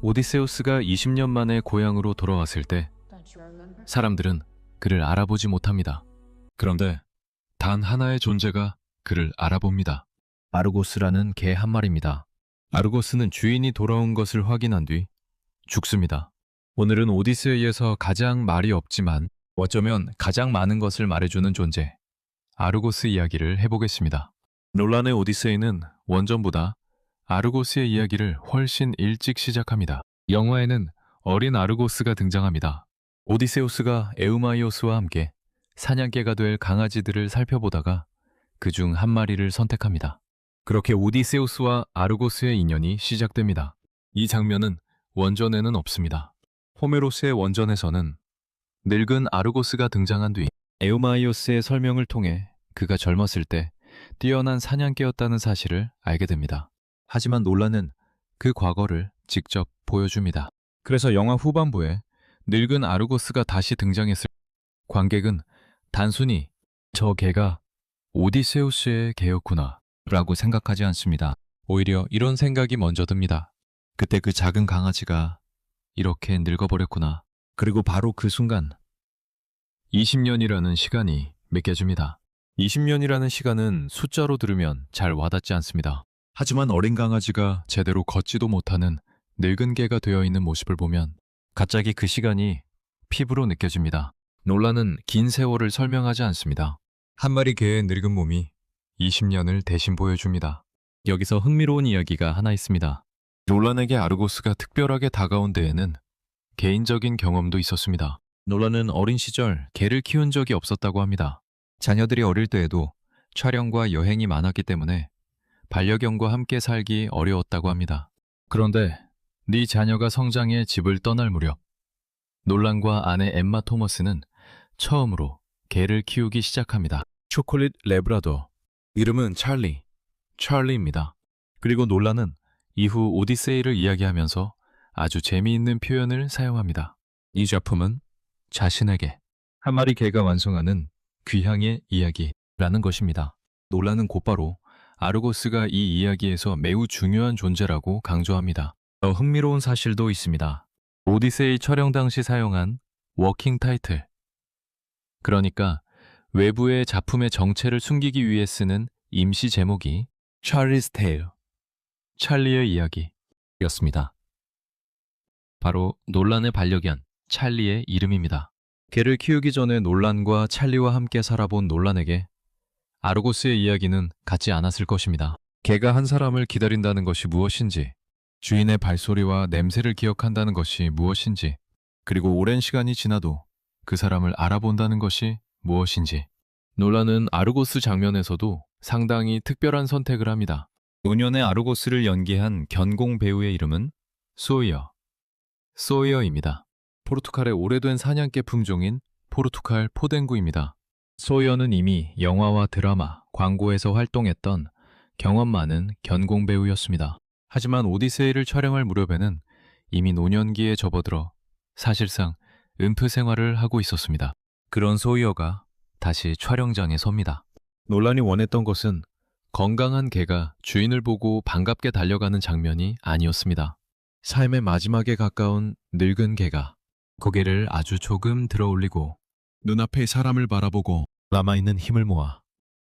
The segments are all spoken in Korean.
오디세우스가 20년 만에 고향으로 돌아왔을 때 사람들은 그를 알아보지 못합니다. 그런데 단 하나의 존재가 그를 알아봅니다. 아르고스라는 개 한 마리입니다. 아르고스는 주인이 돌아온 것을 확인한 뒤 죽습니다. 오늘은 오디세이에서 가장 말이 없지만 어쩌면 가장 많은 것을 말해주는 존재, 아르고스 이야기를 해보겠습니다. 논란의 오디세이는 원전보다 아르고스의 이야기를 훨씬 일찍 시작합니다. 영화에는 어린 아르고스가 등장합니다. 오디세우스가 에우마이오스와 함께 사냥개가 될 강아지들을 살펴보다가 그중 한 마리를 선택합니다. 그렇게 오디세우스와 아르고스의 인연이 시작됩니다. 이 장면은 원전에는 없습니다. 호메로스의 원전에서는 늙은 아르고스가 등장한 뒤 에우마이오스의 설명을 통해 그가 젊었을 때 뛰어난 사냥개였다는 사실을 알게 됩니다. 하지만 논란은 그 과거를 직접 보여줍니다. 그래서 영화 후반부에 늙은 아르고스가 다시 등장했을 때 관객은 단순히 저 개가 오디세우스의 개였구나 라고 생각하지 않습니다. 오히려 이런 생각이 먼저 듭니다. 그때 그 작은 강아지가 이렇게 늙어버렸구나. 그리고 바로 그 순간 20년이라는 시간이 믿겨집니다. 20년이라는 시간은 숫자로 들으면 잘 와닿지 않습니다. 하지만 어린 강아지가 제대로 걷지도 못하는 늙은 개가 되어 있는 모습을 보면 갑자기 그 시간이 피부로 느껴집니다. 논란은 긴 세월을 설명하지 않습니다. 한 마리 개의 늙은 몸이 20년을 대신 보여줍니다. 여기서 흥미로운 이야기가 하나 있습니다. 논란에게 아르고스가 특별하게 다가온 데에는 개인적인 경험도 있었습니다. 논란은 어린 시절 개를 키운 적이 없었다고 합니다. 자녀들이 어릴 때에도 촬영과 여행이 많았기 때문에 반려견과 함께 살기 어려웠다고 합니다. 그런데 네 자녀가 성장해 집을 떠날 무렵 놀란과 아내 엠마 토머스는 처음으로 개를 키우기 시작합니다. 초콜릿 레브라도, 이름은 찰리입니다. 그리고 놀란은 이후 오디세이를 이야기하면서 아주 재미있는 표현을 사용합니다. 이 작품은 자신에게 한 마리 개가 완성하는 귀향의 이야기라는 것입니다. 놀란은 곧바로 아르고스가 이 이야기에서 매우 중요한 존재라고 강조합니다. 더 흥미로운 사실도 있습니다. 오디세이 촬영 당시 사용한 워킹 타이틀, 그러니까 외부의 작품의 정체를 숨기기 위해 쓰는 임시 제목이 찰리's Tale, 찰리의 이야기였습니다. 바로 놀란의 반려견 찰리의 이름입니다. 개를 키우기 전에 놀란과 찰리와 함께 살아본 놀란에게 아르고스의 이야기는 같지 않았을 것입니다. 개가 한 사람을 기다린다는 것이 무엇인지, 주인의 발소리와 냄새를 기억한다는 것이 무엇인지, 그리고 오랜 시간이 지나도 그 사람을 알아본다는 것이 무엇인지. 놀란은 아르고스 장면에서도 상당히 특별한 선택을 합니다. 노년의 아르고스를 연기한 견공 배우의 이름은 소이어입니다. 포르투갈의 오래된 사냥개 품종인 포르투갈 포댕구입니다. 소이어는 이미 영화와 드라마, 광고에서 활동했던 경험 많은 견공 배우였습니다. 하지만 오디세이를 촬영할 무렵에는 이미 노년기에 접어들어 사실상 은퇴 생활을 하고 있었습니다. 그런 소이어가 다시 촬영장에 섭니다. 논란이 원했던 것은 건강한 개가 주인을 보고 반갑게 달려가는 장면이 아니었습니다. 삶의 마지막에 가까운 늙은 개가 고개를 아주 조금 들어 올리고 눈앞의 사람을 바라보고 남아있는 힘을 모아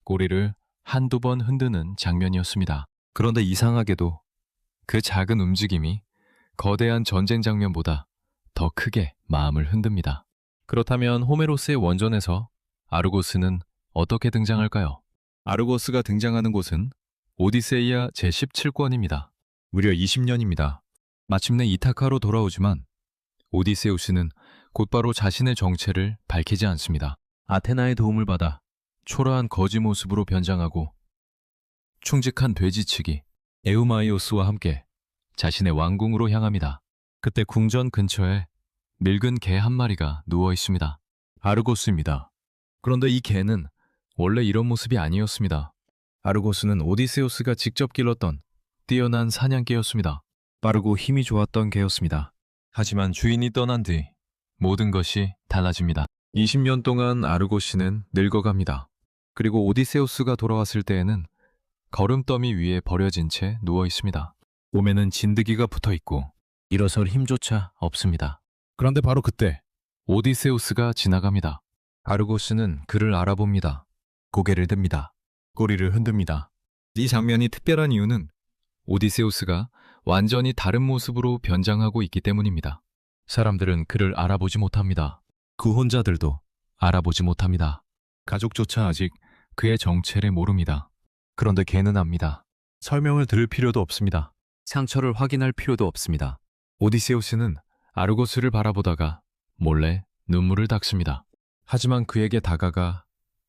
꼬리를 한두 번 흔드는 장면이었습니다. 그런데 이상하게도 그 작은 움직임이 거대한 전쟁 장면보다 더 크게 마음을 흔듭니다. 그렇다면 호메로스의 원전에서 아르고스는 어떻게 등장할까요? 아르고스가 등장하는 곳은 오디세이아 제17권입니다. 무려 20년입니다. 마침내 이타카로 돌아오지만 오디세우스는 곧바로 자신의 정체를 밝히지 않습니다. 아테나의 도움을 받아 초라한 거지 모습으로 변장하고 충직한 돼지치기 에우마이오스와 함께 자신의 왕궁으로 향합니다. 그때 궁전 근처에 늙은 개 한 마리가 누워 있습니다. 아르고스입니다. 그런데 이 개는 원래 이런 모습이 아니었습니다. 아르고스는 오디세우스가 직접 길렀던 뛰어난 사냥개였습니다. 빠르고 힘이 좋았던 개였습니다. 하지만 주인이 떠난 뒤 모든 것이 달라집니다. 20년 동안 아르고스는 늙어갑니다. 그리고 오디세우스가 돌아왔을 때에는 거름더미 위에 버려진 채 누워 있습니다. 몸에는 진드기가 붙어 있고 일어설 힘조차 없습니다. 그런데 바로 그때 오디세우스가 지나갑니다. 아르고스는 그를 알아봅니다. 고개를 듭니다. 꼬리를 흔듭니다. 이 장면이 특별한 이유는 오디세우스가 완전히 다른 모습으로 변장하고 있기 때문입니다. 사람들은 그를 알아보지 못합니다. 구혼자들도 알아보지 못합니다. 가족조차 아직 그의 정체를 모릅니다. 그런데 걔는 압니다. 설명을 들을 필요도 없습니다. 상처를 확인할 필요도 없습니다. 오디세우스는 아르고스를 바라보다가 몰래 눈물을 닦습니다. 하지만 그에게 다가가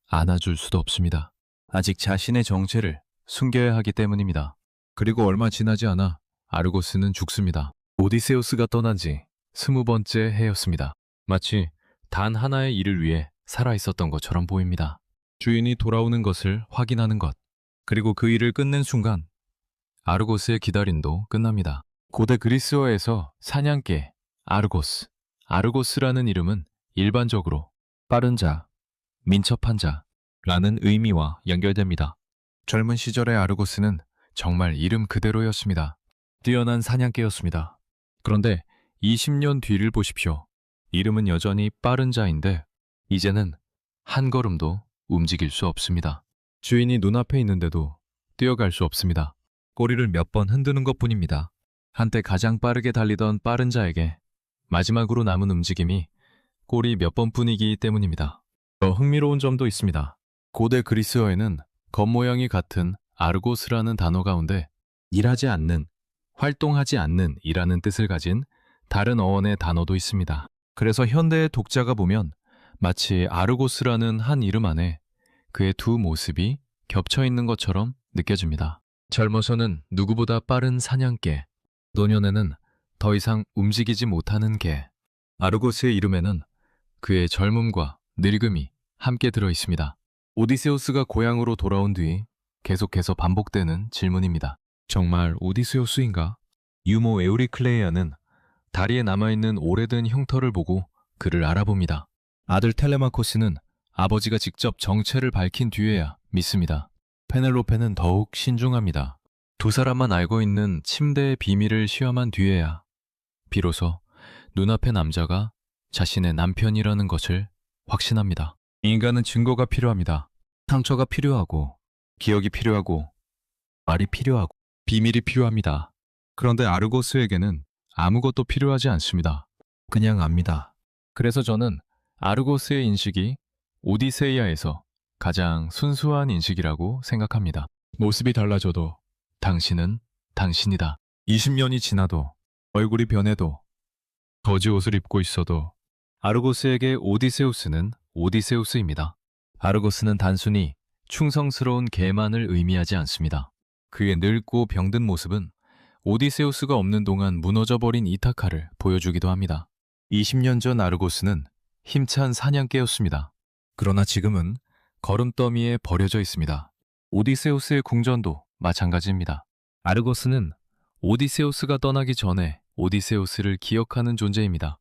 안아줄 수도 없습니다. 아직 자신의 정체를 숨겨야 하기 때문입니다. 그리고 얼마 지나지 않아 아르고스는 죽습니다. 오디세우스가 떠난 지 20번째 해였습니다. 마치 단 하나의 일을 위해 살아있었던 것처럼 보입니다. 주인이 돌아오는 것을 확인하는 것, 그리고 그 일을 끝낸 순간 아르고스의 기다림도 끝납니다. 고대 그리스어에서 사냥개, 아르고스라는 이름은 일반적으로 빠른 자, 민첩한 자라는 의미와 연결됩니다. 젊은 시절의 아르고스는 정말 이름 그대로였습니다. 뛰어난 사냥개였습니다. 그런데 20년 뒤를 보십시오. 이름은 여전히 빠른 자인데 이제는 한 걸음도 움직일 수 없습니다. 주인이 눈앞에 있는데도 뛰어갈 수 없습니다. 꼬리를 몇 번 흔드는 것뿐입니다. 한때 가장 빠르게 달리던 빠른 자에게 마지막으로 남은 움직임이 꼬리 몇 번뿐이기 때문입니다. 더 흥미로운 점도 있습니다. 고대 그리스어에는 겉모양이 같은 아르고스라는 단어 가운데 일하지 않는, 활동하지 않는 이라는 뜻을 가진 다른 어원의 단어도 있습니다. 그래서 현대의 독자가 보면 마치 아르고스라는 한 이름 안에 그의 두 모습이 겹쳐 있는 것처럼 느껴집니다. 젊어서는 누구보다 빠른 사냥개, 노년에는 더 이상 움직이지 못하는 개. 아르고스의 이름에는 그의 젊음과 늙음이 함께 들어 있습니다. 오디세우스가 고향으로 돌아온 뒤 계속해서 반복되는 질문입니다. 정말 오디세우스인가? 유모 에우리클레이아는 다리에 남아있는 오래된 흉터를 보고 그를 알아봅니다. 아들 텔레마코스는 아버지가 직접 정체를 밝힌 뒤에야 믿습니다. 페넬로페는 더욱 신중합니다. 두 사람만 알고 있는 침대의 비밀을 시험한 뒤에야 비로소 눈앞의 남자가 자신의 남편이라는 것을 확신합니다. 인간은 증거가 필요합니다. 상처가 필요하고, 기억이 필요하고, 말이 필요하고, 비밀이 필요합니다. 그런데 아르고스에게는 아무것도 필요하지 않습니다. 그냥 압니다. 그래서 저는 아르고스의 인식이 오디세이아에서 가장 순수한 인식이라고 생각합니다. 모습이 달라져도 당신은 당신이다. 20년이 지나도, 얼굴이 변해도, 거지 옷을 입고 있어도 아르고스에게 오디세우스는 오디세우스입니다. 아르고스는 단순히 충성스러운 개만을 의미하지 않습니다. 그의 늙고 병든 모습은 오디세우스가 없는 동안 무너져버린 이타카를 보여주기도 합니다. 20년 전 아르고스는 힘찬 사냥개였습니다. 그러나 지금은 거름더미에 버려져 있습니다. 오디세우스의 궁전도 마찬가지입니다. 아르고스는 오디세우스가 떠나기 전에 오디세우스를 기억하는 존재입니다.